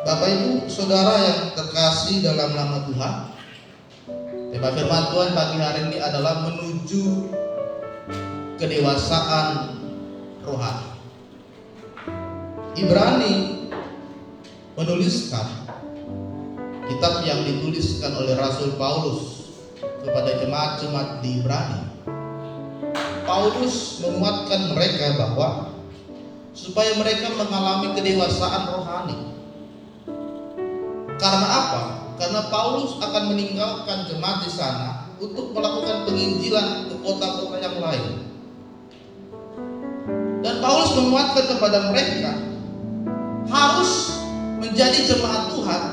Bapak Ibu Saudara yang terkasih dalam nama Tuhan, tema firman Tuhan pagi hari ini adalah menuju kedewasaan rohani. Ibrani menuliskan kitab yang dituliskan oleh Rasul Paulus kepada jemaat-jemaat di Ibrani. Paulus menguatkan mereka bahwa supaya mereka mengalami kedewasaan rohani. Karena apa? Karena Paulus akan meninggalkan jemaat di sana untuk melakukan penginjilan ke kota-kota yang lain. Dan Paulus menguatkan kepada mereka harus menjadi jemaat Tuhan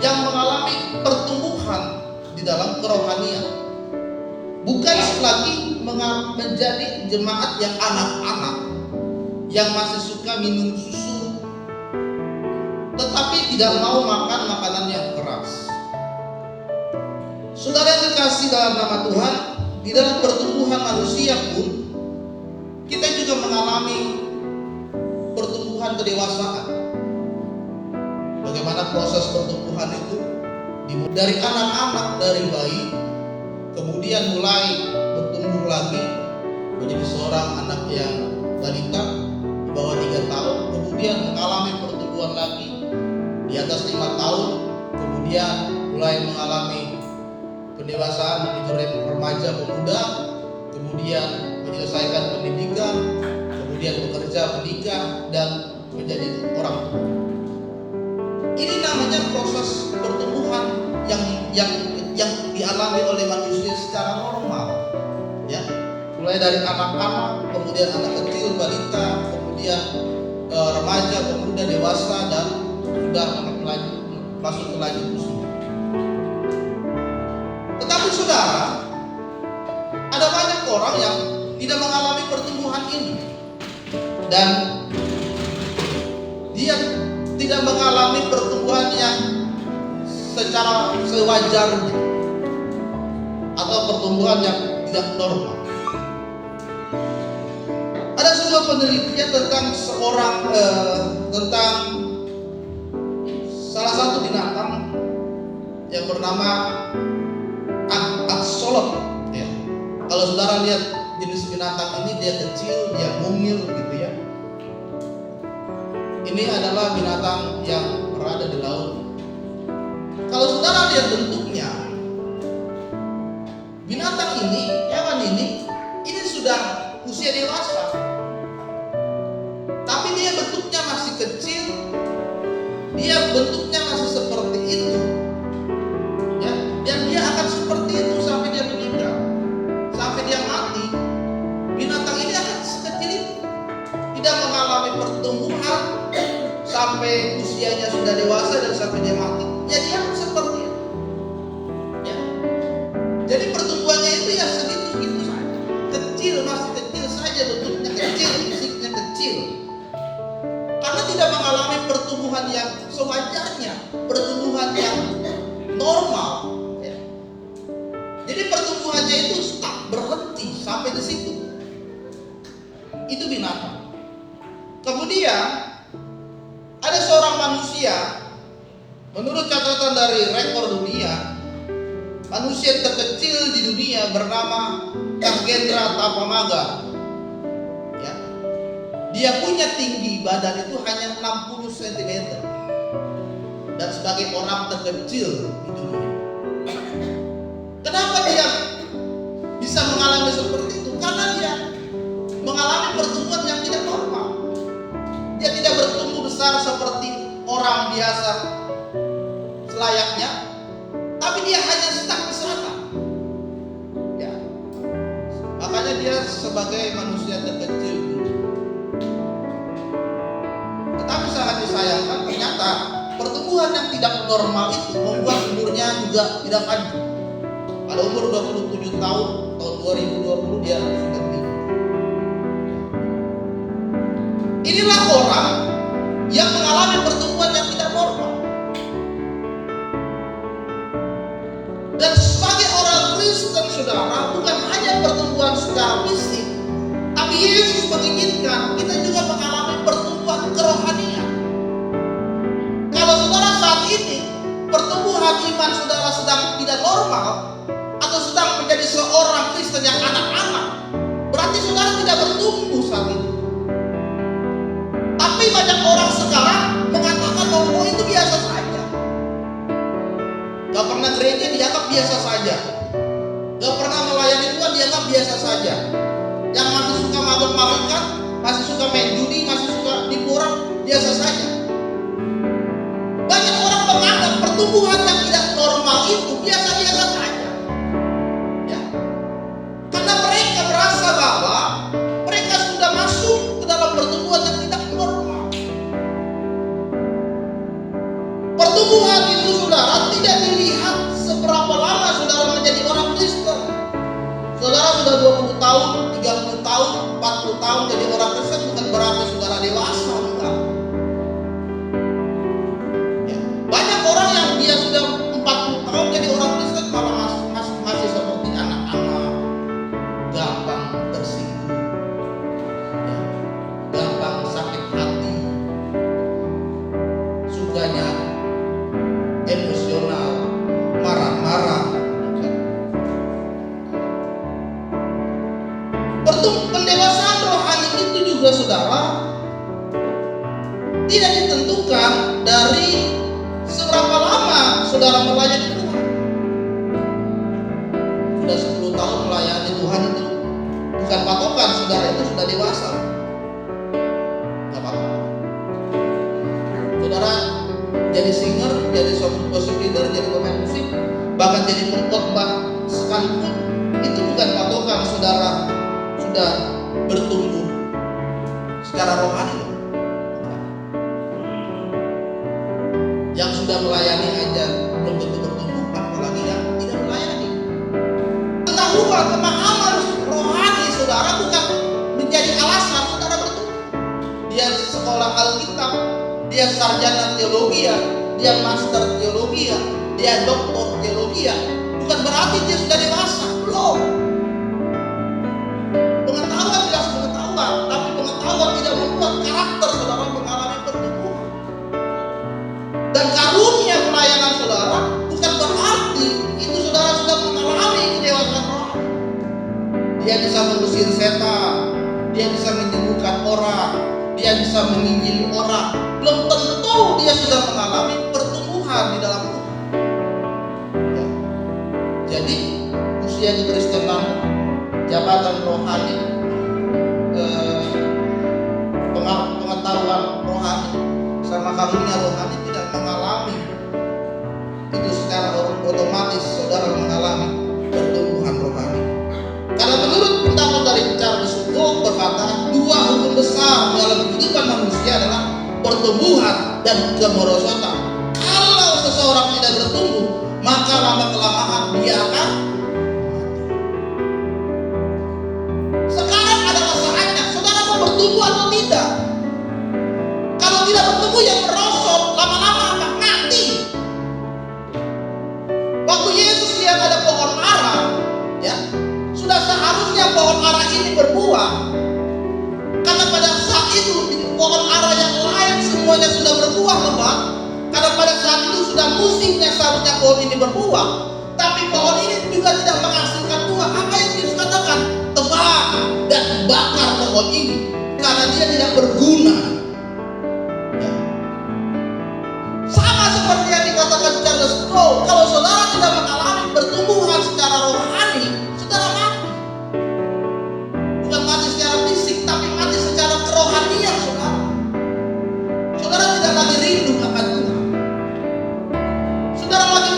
yang mengalami pertumbuhan di dalam kerohanian. Bukan lagi menjadi jemaat yang anak-anak yang masih suka minum susu, tetapi tidak mau makan makanan yang keras. Saudara yang terkasih dalam nama Tuhan, di dalam pertumbuhan manusia pun kita juga mengalami pertumbuhan kedewasaan. Bagaimana proses pertumbuhan itu? Dari anak-anak, dari bayi, kemudian mulai bertumbuh lagi menjadi seorang anak yang balita di bawah 3 tahun, kemudian mengalami pertumbuhan lagi di atas 5 tahun, kemudian mulai mengalami pendewasaan menuju remaja pemuda, kemudian menyelesaikan pendidikan, kemudian bekerja, menikah, dan menjadi orang tua. Ini namanya proses pertumbuhan yang dialami oleh manusia secara normal, ya. Mulai dari anak-anak, kemudian anak kecil, balita, kemudian remaja, pemuda, dewasa, dan sudah masuk ke lanjut usia. Tetapi saudara, ada banyak orang yang tidak mengalami pertumbuhan ini, dan dia tidak mengalami pertumbuhan yang secara sewajarnya atau pertumbuhan yang tidak normal. Ada sebuah penelitian tentang tentang salah satu binatang yang bernama aksolot. Ya. Kalau saudara lihat jenis binatang ini, dia kecil, dia mungil gitu ya. Ini adalah binatang yang berada di laut. Kalau saudara lihat bentuknya, binatang ini, hewan ini sudah usia dewasa, tapi dia bentuknya masih kecil, dia bentuknya masih seperti itu, ya, dan dia akan seperti itu sampai dia meninggal, sampai dia mati. Binatang ini akan sekecil itu, tidak mengalami pertumbuhan sampai usianya sudah dewasa dan sampai dia mati. Ya dia akan seperti itu, ya. Jadi pertumbuhannya itu ya segitu saja, kecil, masih kecil saja, bentuknya kecil, fisiknya kecil, karena tidak mengalami pertumbuhan yang sewajarnya, pertumbuhan yang normal, ya. Jadi pertumbuhannya itu stuck, berhenti sampai di situ. Itu binatang. Kemudian ada seorang manusia, menurut catatan dari rekor dunia, manusia terkecil di dunia bernama Kagendra Tapamaga. Ya. Dia punya tinggi badan itu hanya 60 cm. Dan sebagai orang terkecil di dunia. Kenapa dia bisa mengalami seperti itu? Karena dia mengalami pertumbuhan yang tidak normal. Dia tidak bertumbuh besar seperti orang biasa selayaknya, tapi dia hanya stuck di sana. Ya. Makanya dia sebagai manusia terkecil. Tetapi sangat disayangkan, ternyata pertumbuhan yang tidak normal itu membuat umurnya juga tidak panjang. Pada umur 27 tahun, tahun 2020 dia sudah meninggal. Inilah orang yang mengalami pertumbuhan yang tidak normal. Dan sebagai orang Kristen, saudara, bukan hanya pertumbuhan secara fisik, tapi Yesus menginginkan kita juga mengalami pertumbuhan kerohanian. iman saudara sedang tidak normal, atau sedang menjadi seorang Kristen yang anak-anak, berarti saudara tidak bertumbuh saat ini. Tapi banyak orang sekarang mengatakan bahwa itu biasa saja. Gak pernah gereja dianggap biasa saja. Gak pernah melayani Tuhan dianggap biasa saja. Yang masih suka mabuk-mabukan, masih suka main judi, masih suka nipu orang, biasa saja. Banyak orang menganggap pertumbuhan yang tidak normal itu biasa-biasa saja. Ya. Karena mereka merasa bahwa mereka sudah masuk ke dalam pertumbuhan yang tidak normal. Pertumbuhan itu saudara tidak dilihat seberapa lama saudara menjadi orang Kristen. Saudara sudah 20 tahun, 30 tahun, 40 tahun jadi orang Kristen bukan berarti saudara dewasa, enggak. Ya. Banyak orang yang dia sudah 40 tahun jadi orang Kristen malah masih seperti anak-anak, gampang tersinggung, ya. Gampang sakit hati, sukanya emosional, marah-marah. Pendewasaan rohani itu juga saudara tidak ditentukan dari seberapa lama saudara melayani Tuhan. Sudah 10 tahun melayani Tuhan itu bukan patokan saudara itu sudah dewasa. Gak apa-apa. Saudara jadi singer, jadi worship leader, jadi pemain musik, bahkan jadi pengkhotbah sekalipun, itu bukan patokan saudara sudah bertumbuh secara rohani. Yang sudah melayani aja belum tentu bertumbuh, apalagi yang tidak melayani. Pengetahuan, pemahaman rohani saudara bukan menjadi alasan saudara bertumbuh. Dia sekolah Alkitab, dia sarjana teologi, dia master teologi, dia doktor teologi, bukan berarti dia sudah dewasa. Belum. Pengetahuan jelas pengetahuan, tapi pengetahuan tidak membuat karakter saudara mengalami pertumbuhan. Dan karunia pelayanan saudara bukan berarti itu saudara sudah mengalami kedewasaan rohani. Dia bisa mengusir setan, dia bisa menyembuhkan orang, dia bisa menginjili orang. Belum tentu dia sudah mengalami pertumbuhan di dalam Tuhan. Ya. Jadi usia kekristenan, jabatan rohani, pengetahuan rohani, sama karunia rohani tidak mengalami itu secara otomatis saudara mengalami pertumbuhan rohani. Karena menurut pendapat dari Charles Hugo berkata, dua hukum besar dalam kehidupan manusia adalah pertumbuhan dan kemerosotan. Kalau seseorang tidak bertumbuh, maka lama-kelamaan dia akan mati. Sekarang adalah saatnya saudara mau bertumbuh atau tidak. Kalau tidak bertumbuh yang merosot, lama-lama akan mati. Waktu Yesus lihat ada pohon ara, ya, sudah seharusnya pohon ara ini berbuah. Karena pada saat itu pohon ara yang lain semuanya sudah berbuah lebat. Karena pada saat itu sudah musimnya seharusnya pohon ini berbuah. Tapi pohon ini juga tidak menghasilkan buah. Apa yang Yesus katakan? Tebang dan bakar pohon ini karena dia tidak berguna. Ya. Sama seperti yang dikatakan Charles Crow, kalau saudara tidak mengalami pertumbuhan secara rohani, saudara mati. Bukan mati secara fisik, tapi mati secara kerohanian saudara. Saudara tidak lagi rindu akan Tuhan. Saudara lagi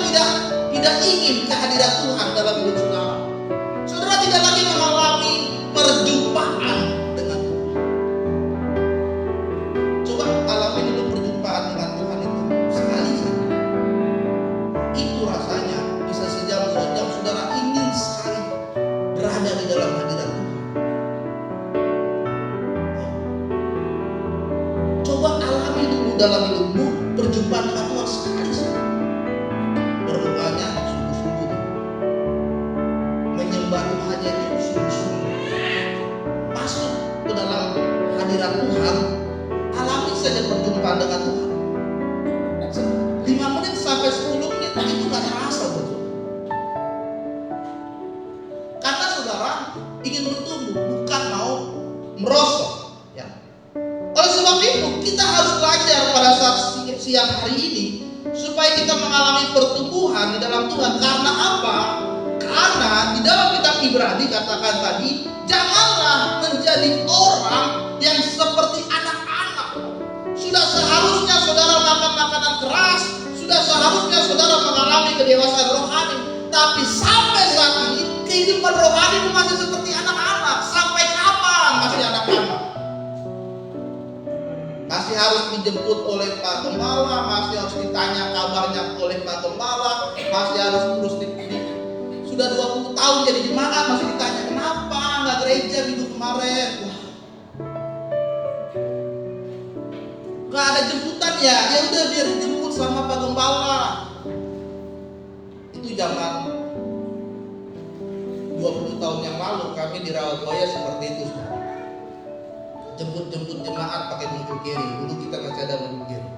tidak ingin kehadiran Tuhan dalam hidup saudara. Saudara tidak lagi mengalami perjumpaan dengan Tuhan. Coba alami dulu perjumpaan dengan Tuhan itu sekali saja. Itu rasanya bisa sejam 2 jam saudara ingin sekali berada di dalam hadirat Tuhan. Coba alami dulu dalam hidupmu perjumpaan dengan Tuhan sekali saja. Berdoanya sungguh-sungguh, menyembah Tuhannya itu sungguh-sungguh. Masuk ke dalam hadirat Tuhan, alami saja perjumpaan dengan Tuhan. 5 menit sampai 10 menit itu gak kita harus belajar pada saat siang hari ini supaya kita mengalami pertumbuhan di dalam Tuhan. Karena apa? Karena di dalam kitab Ibrani katakan tadi, janganlah menjadi orang yang seperti anak-anak. Sudah seharusnya saudara makan makanan keras, sudah seharusnya saudara mengalami kedewasaan rohani. Tapi sampai saat ini kehidupan rohani masih seperti anak-anak. Sampai kapan masih anak-anak? Masih harus dijemput oleh Pak Gembala, masih harus ditanya kabarnya oleh Pak Gembala, masih harus terus dididik. Sudah 20 tahun jadi jemaat masih ditanya kenapa nggak gereja minggu kemarin. Wah, nggak ada jemputan ya? Ya udah biar dijemput sama Pak Gembala. Itu zaman 20 tahun yang lalu kami di Rawabuaya seperti itu. Jemput jemaat pakai mobil kiri. Dulu kita masih ada mobil kiri.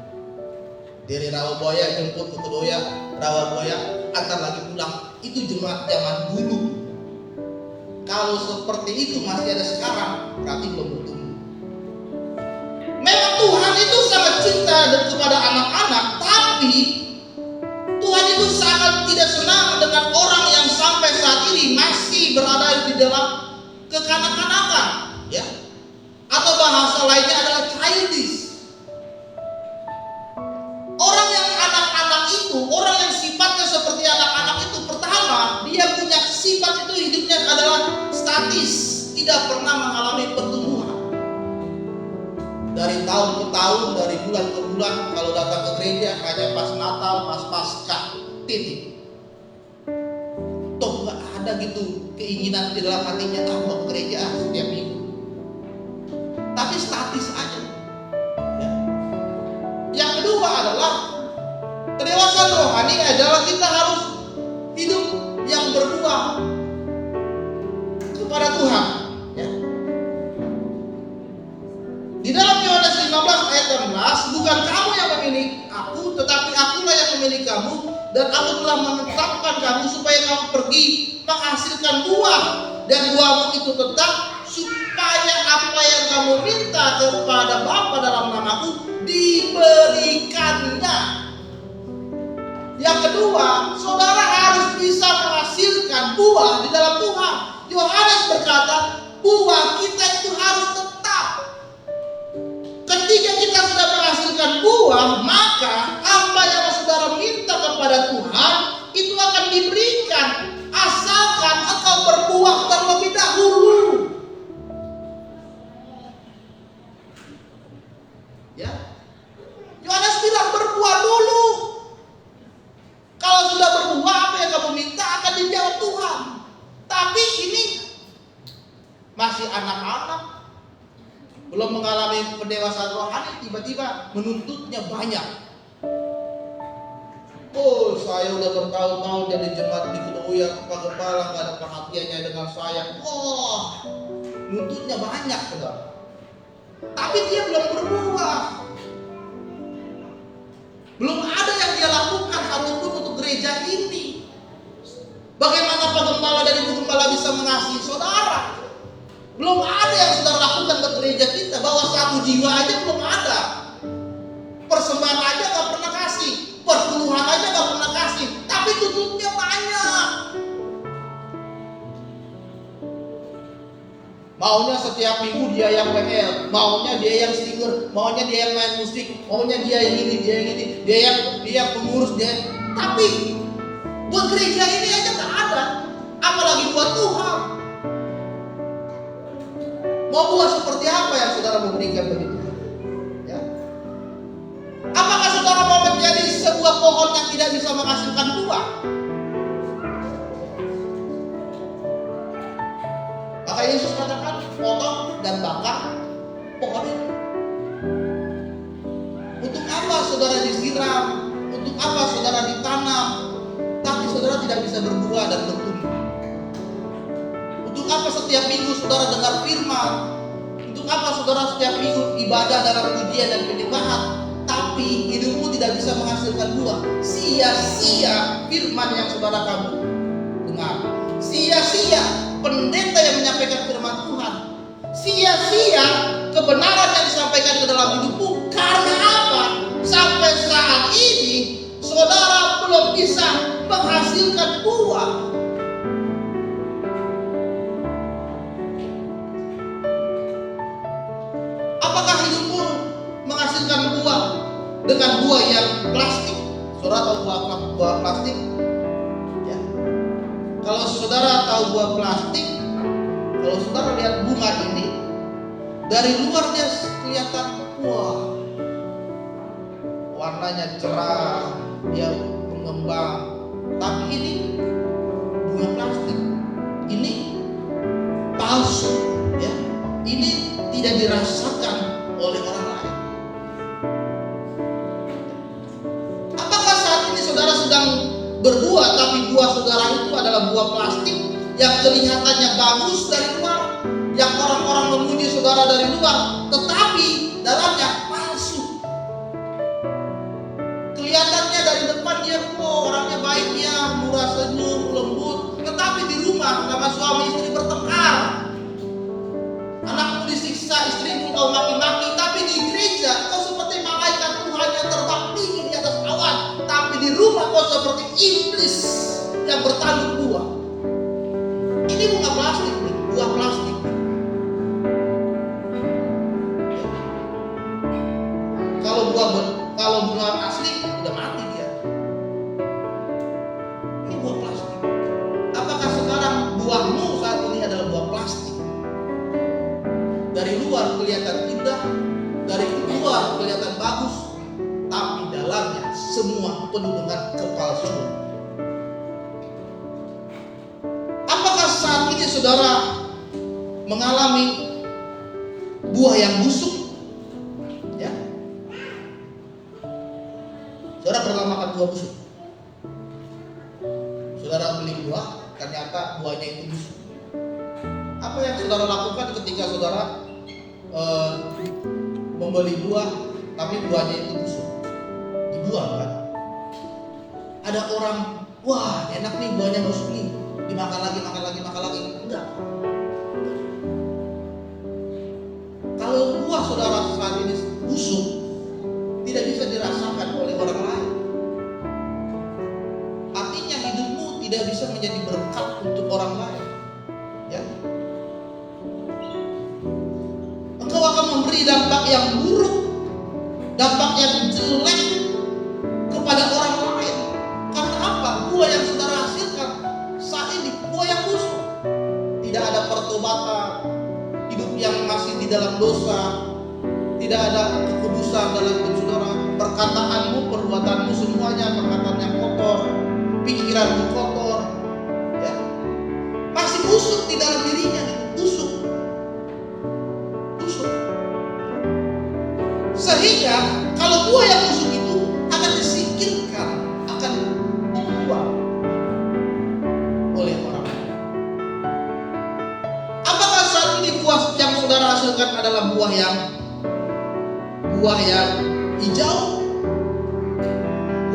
Dari Rawabuaya jemput ke Kedoya, Rawabuaya antar lagi pulang. Itu jemaat zaman dulu. Kalau seperti itu masih ada sekarang, berarti belum bertumbuh. Memang Tuhan itu sangat cinta kepada anak-anak, tapi Tuhan itu sangat tidak senang dengan orang yang sampai saat ini masih berada di dalam kekanak-kanakan, ya. Atau bahasa lainnya adalah childish. Orang yang anak-anak itu, orang yang sifatnya seperti anak-anak itu, pertama dia punya sifat itu hidupnya adalah statis, tidak pernah mengalami pertumbuhan. Dari tahun ke tahun, dari bulan ke bulan, kalau datang ke gereja hanya pas Natal, pas Paskah, titik. Toh nggak ada gitu keinginan di dalam hatinya mau ke gereja setiap minggu. Tapi statis aja. Ya. Yang kedua adalah kedewasaan rohani adalah kita harus hidup yang berbuah kepada Tuhan. Ya. Di dalam Yohanes 15 ayat 16, bukan kamu yang memilih aku, tetapi akulah yang memilih kamu, dan aku telah menetapkan kamu supaya kamu pergi menghasilkan buah, dan buahmu itu tetap, supaya apa yang kamu minta kepada Bapa dalam namaku diberikannya. Yang kedua, saudara harus bisa menghasilkan buah di dalam Tuhan. Yohanes berkata, buah kita itu harus tetap. Ketika kita sudah menghasilkan buah, maka apa yang saudara minta kepada Tuhan itu akan diberikan, asalkan engkau berbuah terlebih dahulu. Ya, Yohanes bilang berbuah dulu. Kalau sudah berbuah, apa yang kamu minta akan dijawab Tuhan. Tapi ini masih anak-anak, belum mengalami pendewasaan rohani, tiba-tiba menuntutnya banyak. Oh, saya udah bertahun-tahun jadi jemaat di Kedoya, Pak Gembala nggak ada perhatiannya dengan saya. Oh, nuntutnya banyak, saudara. Tapi dia belum berbuah. Belum ada yang dia lakukan satupun untuk gereja ini. Bagaimana Pak Gembala dan Ibu Gembala bisa mengasihi saudara? Belum ada yang saudara lakukan ke gereja kita. Bahwa satu jiwa aja belum ada. Persembahan aja gak pernah kasih. Perpuluhan aja gak pernah kasih. Tapi tuntutnya banyak. Maunya setiap minggu dia yang WL, maunya dia yang singer, maunya dia yang main musik, maunya dia yang ini, dia yang ini, dia pengurus, dia. Tapi buat gereja ini aja gak ada, apalagi buat Tuhan. Mau buat seperti apa yang saudara memberikan bagi Tuhan? Ya. Apakah saudara mau menjadi sebuah pohon yang tidak bisa menghasilkan buah? Maka Yesus katakan, potong dan bakar pohon itu. Untuk apa saudara disiram? Untuk apa saudara ditanam? Tapi saudara tidak bisa berbuah dan bertumbuh. Untuk apa setiap minggu saudara dengar firman? Untuk apa saudara setiap minggu ibadah dalam pujian dan penyembahan? Tapi hidupmu tidak bisa menghasilkan buah. Sia-sia firman yang saudara kamu dengar. Sia-sia pendeta yang menyampaikan firman Tuhan. Sia-sia kebenaran yang disampaikan ke dalam hidupmu. membedakan buah dengan buah yang plastik. Saudara tahu buah plastik? Ya. Kalau saudara tahu buah plastik, kalau saudara lihat bunga ini, dari luar dia kelihatan wah, warnanya cerah, dia mengembang. Tapi ini bunga plastik, ini palsu, ya. Ini tidak dirasakan oleh orang lain. Apakah saat ini saudara sedang berbuah, tapi buah saudara itu adalah buah plastik yang kelihatannya bagus dari luar, yang orang-orang memuji saudara dari luar, tetapi dalamnya palsu. Kelihatannya dari depan dia orangnya baik, ya, murah senyum, lembut, tetapi di rumah sama suami istri bertengkar. Anakmu disiksa, istrimu kau maki-maki, tapi di gereja kau seperti malaikat Tuhan yang terbang tinggi di atas awan, tapi di rumah kau seperti iblis yang bertanduk buah. Ini bunga plastik, buah plastik. Kalau bunga asli udah mati dia. Ini buah plastik. Apakah sekarang buahmu saat ini adalah buah plastik? Dari luar kelihatan indah, dari luar kelihatan bagus, tapi dalamnya semua penuh dengan kepalsuan. Apakah saat ini saudara mengalami buah yang busuk? Ya. Saudara pernah makan buah busuk? Saudara beli buah, ternyata buahnya itu busuk. Apa yang saudara lakukan ketika saudara membeli buah, tapi buahnya itu busuk? Dibuang kan? Ada orang, wah enak nih buahnya busuk nih, dimakan lagi. Enggak. Kalau buah saudara saat ini busuk, tidak bisa dirasakan oleh orang lain. Artinya hidupmu tidak bisa menjadi berkat untuk orang lain. Ya. Engkau akan memberi dampak yang buruk, dampak yang jelek kepada orang lain. Karena apa? Buah yang saudara hasilkan saat ini buah yang busuk. Tidak ada pertobatan, hidup yang masih di dalam dosa, tidak ada kekudusan dalam hidup saudara. Perkataanmu, perbuatanmu semuanya perkataan yang kotor, pikiranmu kotor, ya. Masih busuk di dalam dirinya, busuk. Sehingga kalau buah yang busuk itu akan disingkirkan, akan dibuang oleh orang. Apakah saat ini buah yang saudara hasilkan adalah buah yang hijau?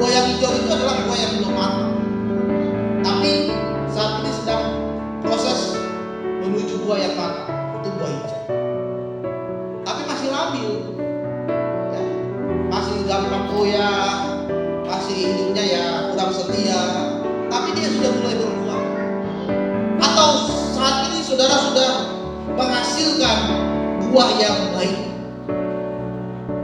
Buah yang hijau itu adalah buah yang belum matang, tapi saat ini sedang proses menuju buah yang matang. Itu buah hijau, tapi masih labil, ya. Masih gampang goyah, masih hidupnya ya kurang setia, tapi dia sudah mulai berbuah. Atau saat ini saudara sudah menghasilkan buah yang baik,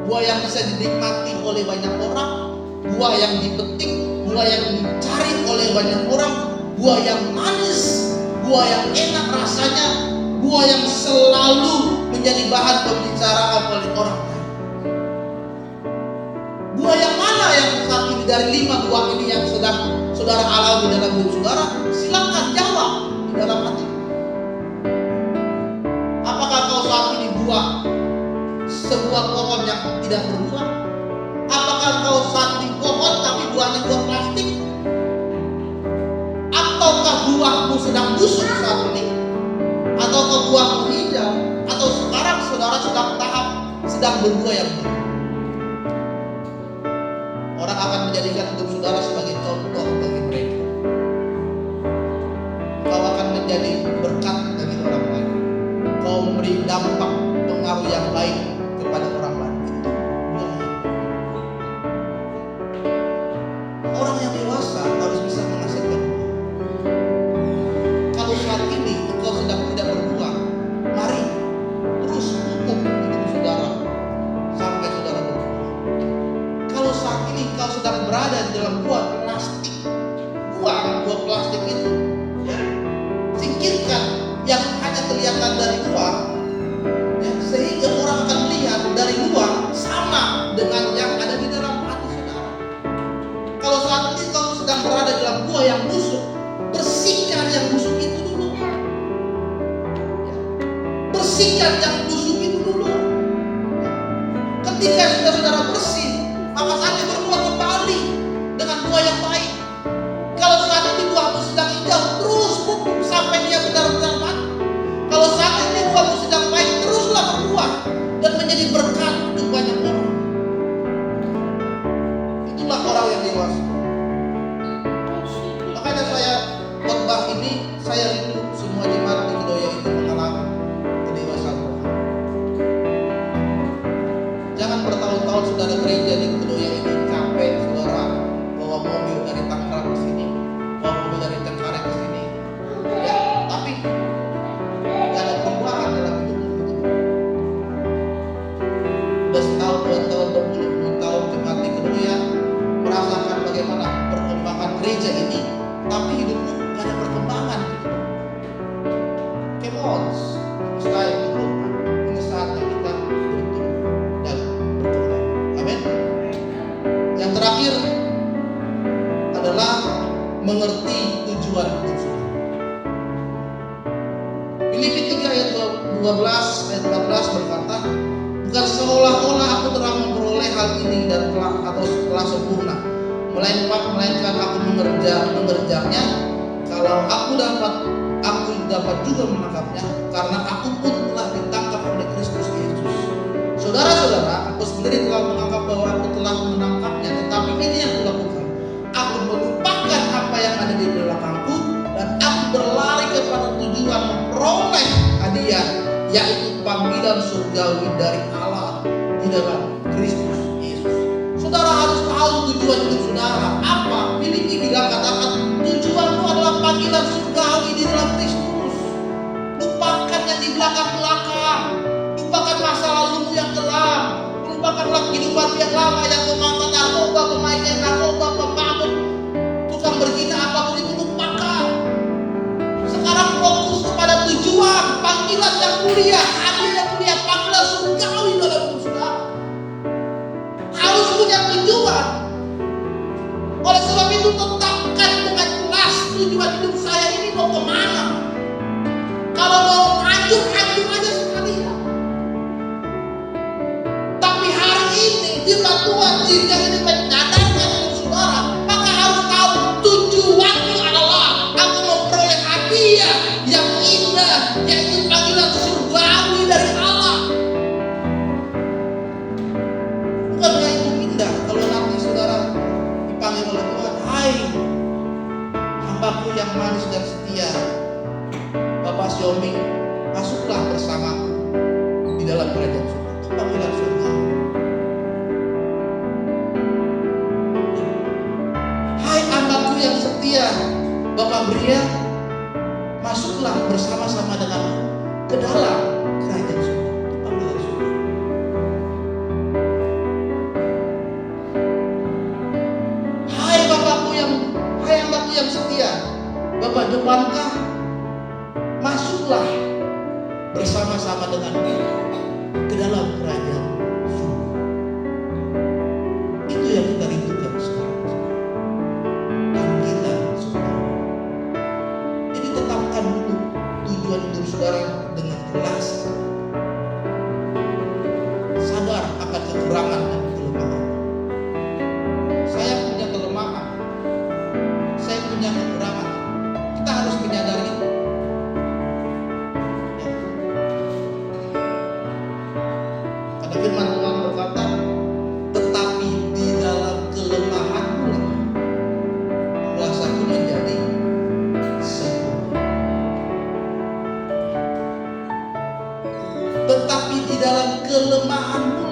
buah yang bisa dinikmati oleh banyak orang, buah yang dipetik, buah yang dicari oleh banyak orang, buah yang manis, buah yang enak rasanya, buah yang selalu menjadi bahan pembicaraan oleh orang lain. Buah yang mana yang saat ini dari 5 buah ini yang sedang saudara alami dalam hidup saudara? Silakan jawab di dalam hati. Apakah kau saat ini buah sebuah pohon yang tidak berbuah? Apakah kau saat ini pohon tapi buahnya buah plastik? Ataukah buahmu sedang busuk saat ini? Ataukah buahmu hijau? Atau sekarang saudara sedang berbuah yang baik? Orang akan menjadikan hidup saudara sebagai contoh bagi mereka. Kau akan menjadi berkat bagi orang lain. Kau memberi dampak pengaruh yang baik kepada orang lain. Itu buahnya. Orang yang dewasa harus bisa menghasilkan buah. Kalau saat ini engkau sedang tidak berbuah, mari terus pupuk hidup saudara sampai saudara berbuah. berada di dalam gua plastik. Gua plastik itu, ya, singkirkan yang hanya kelihatan dari luar, ya, sehingga orang akan melihat dari luar sama dengan yang ada di dalam hati saudara. Kalau saat ini kau sedang berada dalam gua yang busuk, bersihkan yang busuk itu dulu. Ya. Bersihkan yang busuk itu dulu. Ya. Ketika sudah saudara bersih, maka saatnya berbuat kembali dengan gua yang baik. Kalau saat ini buahmu sedang hijau, terus pupuk sampai dia benar-benar mati. Kalau saat ini buahmu sedang baik, teruslah berbuah dan menjadi berkat untuk banyak orang. Itulah orang yang dewasa. Makanya saya khotbah ini, saya rindu semua jemaat di Kedoya itu mengalami kedewasaan rohani. Jangan bertahun-tahun sudah ada gereja di Kedoya ini capek saudara bawa mobil dari Tangerang ke sini, bawa mobil dari Cengkareng ke sini, ya, tapi tidak ada perubahan dalam hidupmu. Sudah setahun, 2 tahun, 20 tahun jemaat di Kedoya merasakan bagaimana perkembangan gereja ini, tapi hidupmu tidak ada perkembangan. Come on, saya itu ini saatnya kita bertumbuh dan berkembang. Amin. Yang terakhir adalah mengerti tujuan hidup saudara. Filipi 3 ayat 12 ayat 14 berkata, bukan seolah-olah aku telah memperoleh hal ini dan telah sempurna, melainkan aku mengerjanya. Kalau aku dapat juga menangkapnya, karena aku pun telah ditangkap oleh Kristus Yesus. Saudara-saudara, aku sendiri telah menganggap bahwa aku telah menangkapnya, tetapi ini yang kulakukan: aku melupakan apa yang ada di belakangku dan aku berlari kepada tujuan memperoleh hadiah, yaitu panggilan surgawi dari Allah di dalam Kristus Yesus. Saudara harus tahu tujuan hidup saudara apa. Filipi bilang, katakan tujuanmu adalah panggilan surgawi di dalam Kristus. Lupakan yang di belakang-belakang, lupakan masa lalumu yang kelam, lupakanlah kehidupan yang lama yang pemakan narkoba, pemain narkoba, pemabuk, tukang berzina, apapun itu lupakan. Sekarang fokus kepada tujuan, panggilan yang mulia, hadiah yang mulia, panggilan surgawi dalam hidup saudara. Harus punya tujuan. Oleh sebab itu tetapkan dengan jelas tujuan hidup saya ini mau kemana. Kalau mau maju aja sekalian. Tapi hari ini firman Tuhan jika ini menyadarkan hidup saudara, maka harus tahu tujuannya adalah aku memperoleh hadiah yang indah, yaitu panggilan surgawi dari Allah. Bukankah itu indah kalau nanti saudara dipanggil oleh Tuhan, hai hambaku yang manis dan setia, Bapak Siomi, masuklah bersamaku di dalam kerajaan surga. Itu panggilan surga. Hai hambaku yang setia, Bapak Bria, masuklah bersama-sama denganku ke dalam kerajaan surga. Itu panggilan surga. Hai hambaku yang setia, Bapak Jepangkah, masuklah bersama-sama denganku ke dalam kerajaan surga. Itu yang kita rindukan sekarang. Panggilan surga. Jadi tetapkan dulu tujuan hidup saudara dengan jelas. Sadar akan kekurangan dan kelemahan. Saya punya kelemahan. Saya punya kekurangan. Kita harus menyadari itu. Karena firman Tuhan berkata, tetapi di dalam kelemahanmu kuasaku menjadi sempurna. Tetapi di dalam kelemahanmu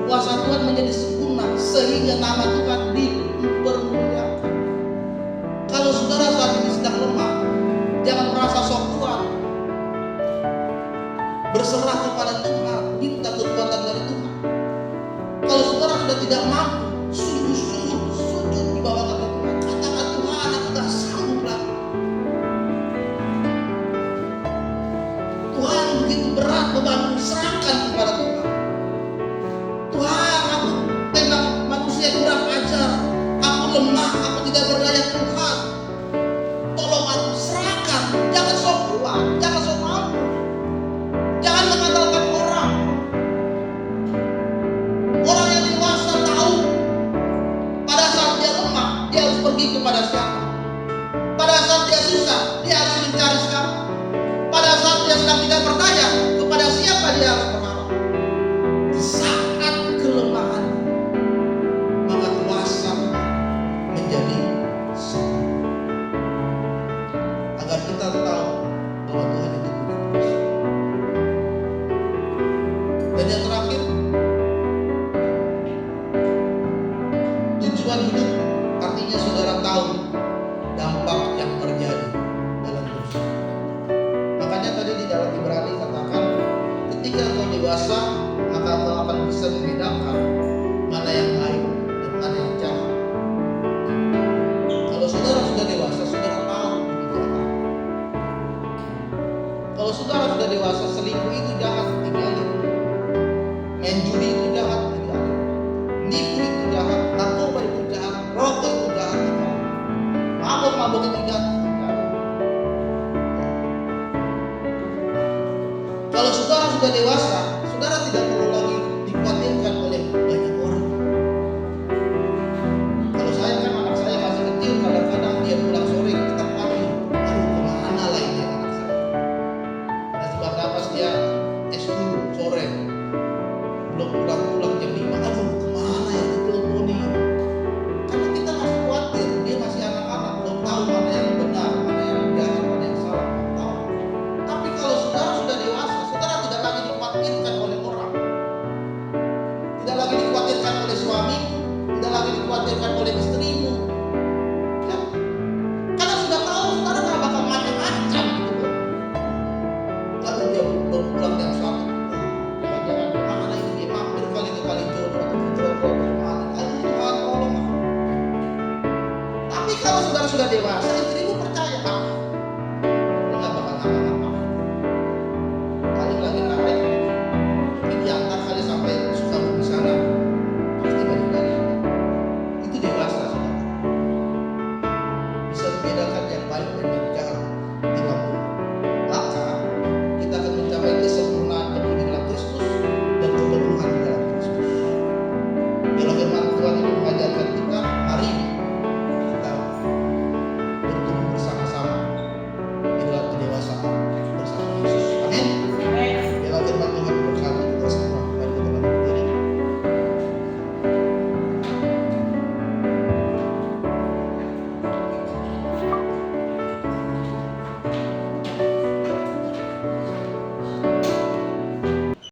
kuasa Tuhan menjadi sempurna, sehingga nama Tuhan dipermuliakan. Kalau saudara saat ini sedang lemah, jangan merasa sok kuat. Berserah kepada Tuhan, minta kekuatan dari Tuhan. Kalau saudara sudah tidak mampu, sungguh-sungguh kepada siapa. Pada saat dia susah, dia harus mencari siapa. Pada saat dia sedang tidak berdaya, kepada siapa dia harus berharap. Di saat kelemahan, maka kuasa menjadi satu. Agar kita tahu bahwa Tuhan itu kuasa. Dan yang terakhir, tujuan hidup artinya saudara tahu dampak yang terjadi dalam hidup. Makanya tadi di dalam Ibrani katakan, ketika engkau dewasa, maka engkau akan bisa membedakan mana yang baik dan mana yang jahat. Kalau saudara sudah dewasa, saudara tahu itu apa. Kalau saudara sudah dewasa, selingkuh itu jahat, tinggalin. Main judi itu jahat, tinggalin. Nipu itu jahat, narkoba itu jahat, rokok itu jahat, tinggalin. Mabok itu jahat, tinggalin. Kalau saudara sudah dewasa, saudara tidak perlu lagi dikhawatirkan oleh banyak orang. Kalau saya kan, anak saya masih kecil, kadang-kadang dia pulang sore kita panggil, aduh kemana lah ini anak saya. Dan sebab napas dia S2 sore, belum pulang jam 5, aduh kemana ya diteleponin. Karena kita masih khawatir, dia masih anak-anak, belum tahu mana yang benar, mana yang jahat, mana yang salah, belum tahu. Tapi kalau saudara sudah dewasa, saudara tidak lagi dikhawatirkan oleh orang, tidak lagi dikhawatirkan oleh suami, tidak lagi dikhawatirkan oleh istrimu, ya. Karena sudah tahu saudara nggak bakal macam-macam gitu. Lalu dia belum pulang jam 1, jangan kemana ini, dia mampir kali ke kali jodoh atau ke kemana, aduh Tuhan tolong. Tapi kalau saudara sudah dewasa,